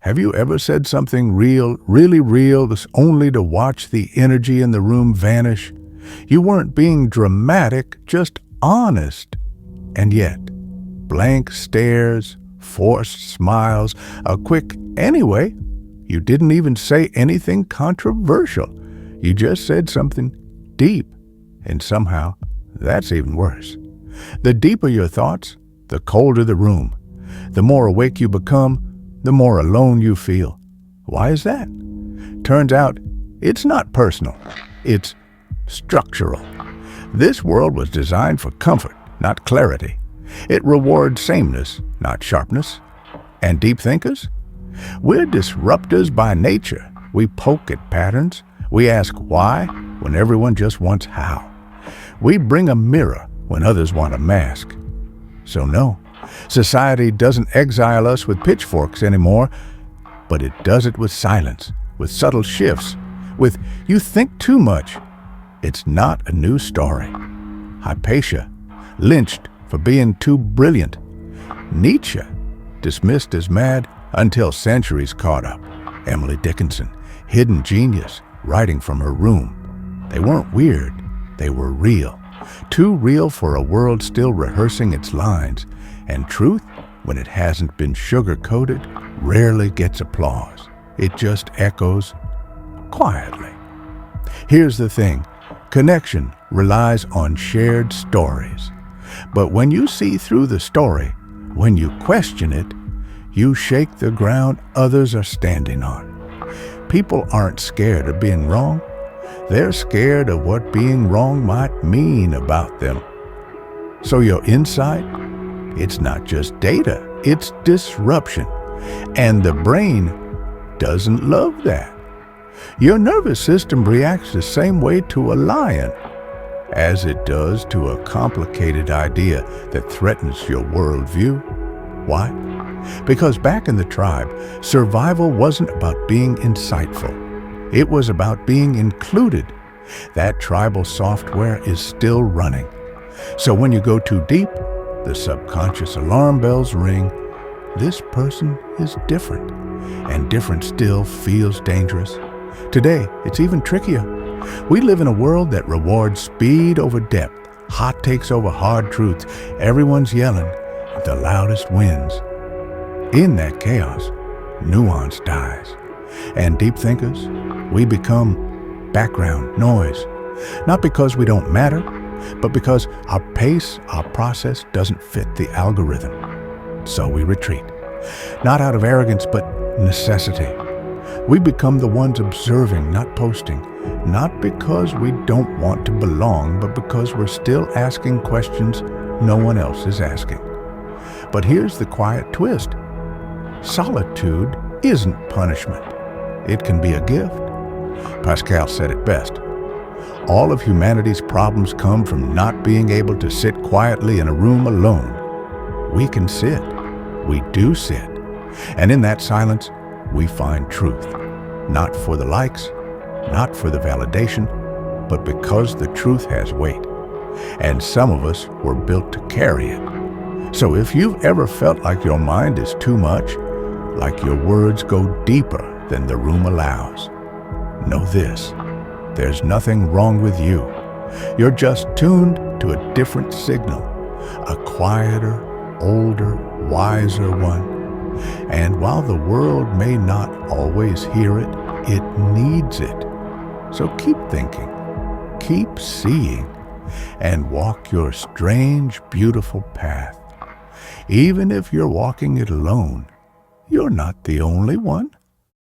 Have you ever said something real, really real, only to watch the energy in the room vanish? You weren't being dramatic, just honest. And yet, blank stares, forced smiles, a quick "anyway." You didn't even say anything controversial. You just said something deep. And somehow, that's even worse. The deeper your thoughts, the colder the room. The more awake you become, the more alone you feel. Why is that? Turns out, it's not personal. It's structural. This world was designed for comfort, not clarity. It rewards sameness, not sharpness. And deep thinkers? We're disruptors by nature. We poke at patterns. We ask why when everyone just wants how. We bring a mirror when others want a mask. So no, society doesn't exile us with pitchforks anymore, but it does it with silence, with subtle shifts, with "you think too much." It's not a new story. Hypatia, lynched for being too brilliant. Nietzsche, dismissed as mad until centuries caught up. Emily Dickinson, hidden genius, writing from her room. They weren't weird, they were real. Too real for a world still rehearsing its lines. And truth, when it hasn't been sugar-coated, rarely gets applause. It just echoes quietly. Here's the thing. Connection relies on shared stories. But when you see through the story, when you question it, you shake the ground others are standing on. People aren't scared of being wrong. They're scared of what being wrong might mean about them. So your insight, it's not just data, it's disruption. And the brain doesn't love that. Your nervous system reacts the same way to a lion as it does to a complicated idea that threatens your worldview. Why? Because back in the tribe, survival wasn't about being insightful. It was about being included. That tribal software is still running. So when you go too deep, the subconscious alarm bells ring. This person is different, and different still feels dangerous. Today, it's even trickier. We live in a world that rewards speed over depth, hot takes over hard truths. Everyone's yelling, the loudest wins. In that chaos, nuance dies. And deep thinkers, we become background noise. Not because we don't matter, but because our pace, our process doesn't fit the algorithm. So we retreat. Not out of arrogance, but necessity. We become the ones observing, not posting. Not because we don't want to belong, but because we're still asking questions no one else is asking. But here's the quiet twist. Solitude isn't punishment. It can be a gift. Pascal said it best. All of humanity's problems come from not being able to sit quietly in a room alone. We can sit. We do sit. And in that silence, we find truth. Not for the likes, not for the validation, but because the truth has weight. And some of us were built to carry it. So if you've ever felt like your mind is too much, like your words go deeper than the room allows, know this: there's nothing wrong with you. You're just tuned to a different signal, a quieter, older, wiser one. And while the world may not always hear it, it needs it. So keep thinking, keep seeing, and walk your strange, beautiful path. Even if you're walking it alone, you're not the only one.